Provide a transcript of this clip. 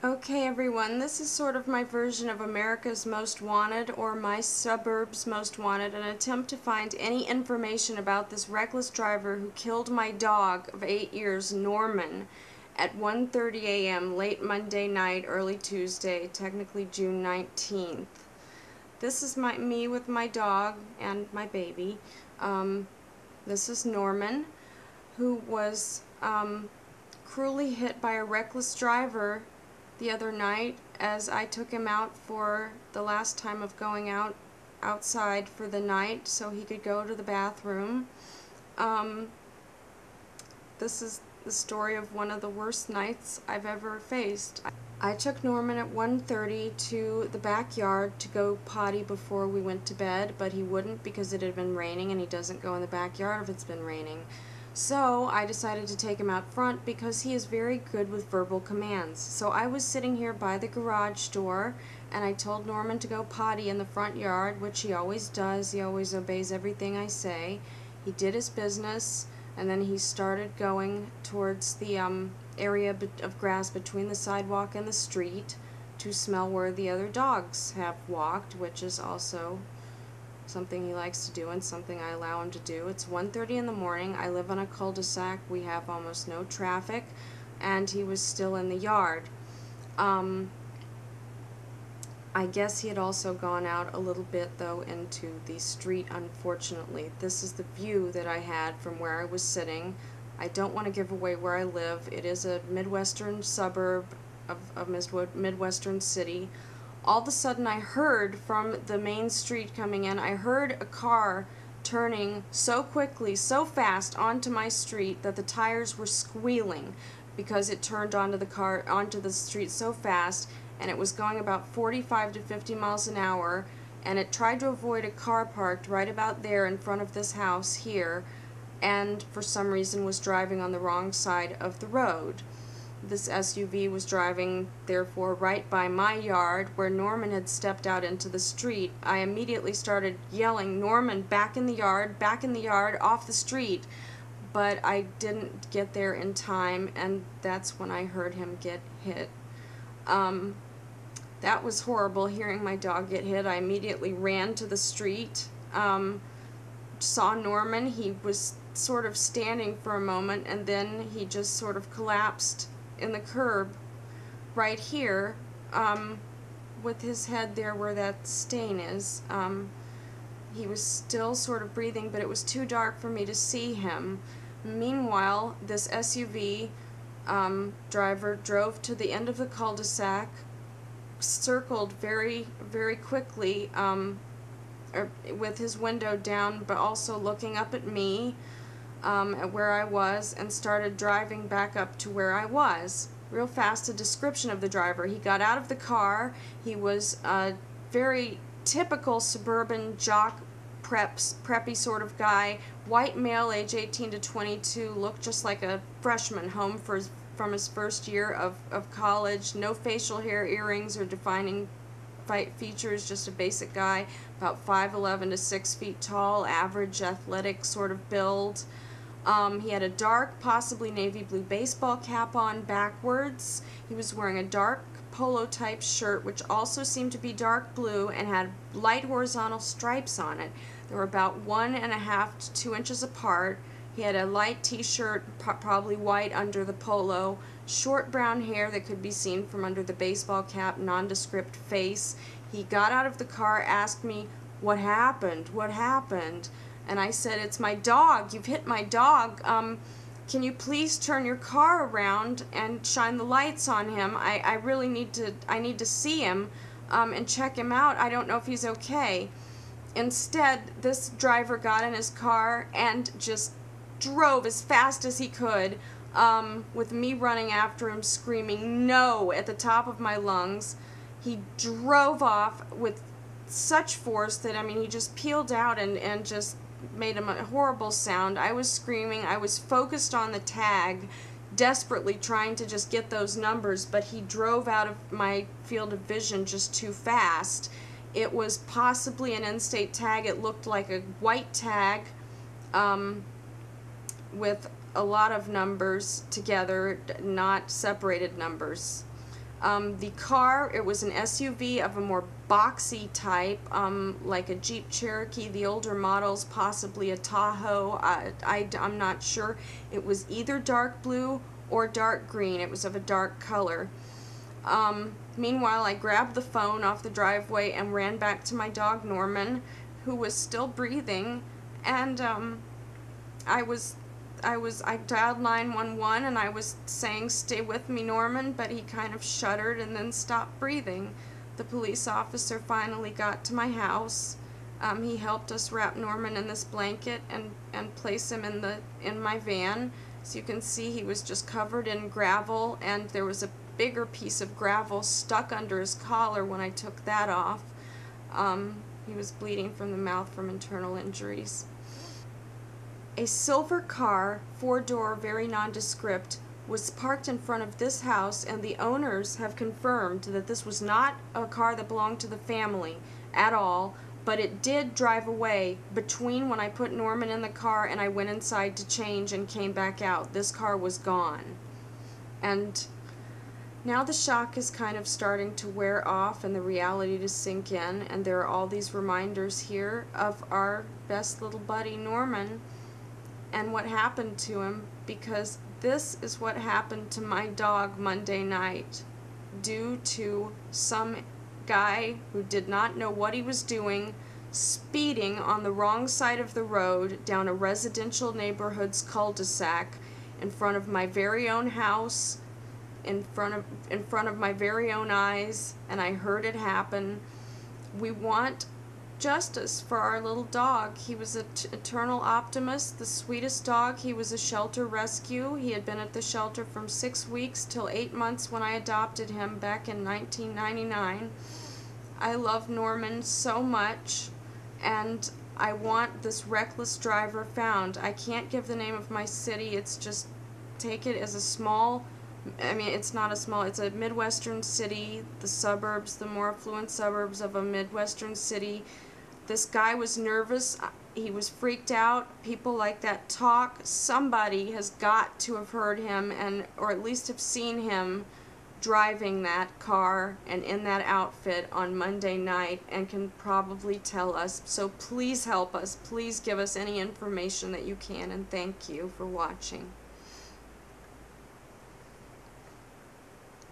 Okay everyone, this is sort of my version of America's Most Wanted or My Suburb's Most Wanted, an attempt to find any information about this reckless driver who killed my dog of 8 years, Norman, at 1:30 a.m. late Monday night, early Tuesday, technically June 19th. This is me with my dog and my baby. This is Norman, who was cruelly hit by a reckless driver the other night as I took him out for the last time of going outside for the night so he could go to the bathroom. This is the story of one of the worst nights I've ever faced. I took Norman at 1:30 to the backyard to go potty before we went to bed, but he wouldn't because it had been raining, and he doesn't go in the backyard if it's been raining. So I decided to take him out front because he is very good with verbal commands. So I was sitting here by the garage door, and I told Norman to go potty in the front yard, which he always does. He always obeys everything I say. He did his business, and then he started going towards the area of grass between the sidewalk and the street to smell where the other dogs have walked, which is also something he likes to do and something I allow him to do. It's 1:30 in the morning. I live on a cul-de-sac. We have almost no traffic, and he was still in the yard. I guess he had also gone out a little bit, though, into the street, unfortunately. This is the view that I had from where I was sitting. I don't want to give away where I live. It is a Midwestern suburb of a Midwestern city. All of a sudden I heard from the main street coming in, I heard a car turning so quickly, so fast onto my street that the tires were squealing because it turned onto the street so fast, and it was going about 45 to 50 miles an hour, and it tried to avoid a car parked right about there in front of this house here, and for some reason was driving on the wrong side of the road. This SUV was driving, therefore, right by my yard where Norman had stepped out into the street. I immediately started yelling, "Norman, back in the yard, off the street." But I didn't get there in time, and that's when I heard him get hit. That was horrible, hearing my dog get hit. I immediately ran to the street, saw Norman. He was sort of standing for a moment, and then he just sort of collapsed in the curb right here, with his head there where that stain is. He was still sort of breathing, but it was too dark for me to see him. Meanwhile, this SUV driver drove to the end of the cul-de-sac, circled very, very quickly, with his window down, but also looking up at me, at where I was, and started driving back up to where I was. Real fast, a description of the driver. He got out of the car. He was a very typical suburban jock, preppy sort of guy, white male, age 18 to 22, looked just like a freshman home from his first year of college. No facial hair, earrings, or defining features, just a basic guy, about 5'11" to 6 feet tall, average athletic sort of build. He had a dark, possibly navy blue baseball cap on backwards. He was wearing a dark polo type shirt, which also seemed to be dark blue and had light horizontal stripes on it. They were about 1.5 to 2 inches apart. He had a light t-shirt, probably white under the polo, short brown hair that could be seen from under the baseball cap, nondescript face. He got out of the car, asked me, "What happened? What happened?" And I said, "It's my dog. You've hit my dog. Can you please turn your car around and shine the lights on him? I really need to see him and check him out. I don't know if he's okay." Instead, this driver got in his car and just drove as fast as he could, with me running after him screaming "no" at the top of my lungs. He drove off with such force that, I mean, he just peeled out and just made a horrible sound. I was screaming. I was focused on the tag, desperately trying to just get those numbers, but he drove out of my field of vision just too fast. It was possibly an in-state tag. It looked like a white tag with a lot of numbers together, not separated numbers. The car, it was an SUV of a more boxy type, like a Jeep Cherokee, the older models, possibly a Tahoe. I'm not sure. It was either dark blue or dark green. It was of a dark color. Meanwhile, I grabbed the phone off the driveway and ran back to my dog Norman, who was still breathing, and I dialed 911 and I was saying, "Stay with me, Norman," but he kind of shuddered and then stopped breathing. The police officer finally got to my house. He helped us wrap Norman in this blanket and place him in my van. So you can see he was just covered in gravel, and there was a bigger piece of gravel stuck under his collar when I took that off. He was bleeding from the mouth from internal injuries. A silver car, 4-door, very nondescript, was parked in front of this house, and the owners have confirmed that this was not a car that belonged to the family at all, but it did drive away between when I put Norman in the car and I went inside to change and came back out. This car was gone. And now the shock is kind of starting to wear off and the reality to sink in, and there are all these reminders here of our best little buddy Norman and what happened to him, because this is what happened to my dog Monday night due to some guy who did not know what he was doing, speeding on the wrong side of the road down a residential neighborhood's cul-de-sac in front of my very own house, in front of my very own eyes, and I heard it happen. We want justice for our little dog. He was an eternal optimist, the sweetest dog. He was a shelter rescue. He had been at the shelter from 6 weeks till 8 months when I adopted him back in 1999. I love Norman so much, and I want this reckless driver found. I can't give the name of my city. It's just, take it as a small, I mean, it's not a small, it's a Midwestern city, the suburbs, the more affluent suburbs of a Midwestern city. This guy was nervous. He was freaked out. People like that talk. Somebody has got to have heard him, or at least have seen him driving that car and in that outfit on Monday night, and can probably tell us. So please help us. Please give us any information that you can, and thank you for watching.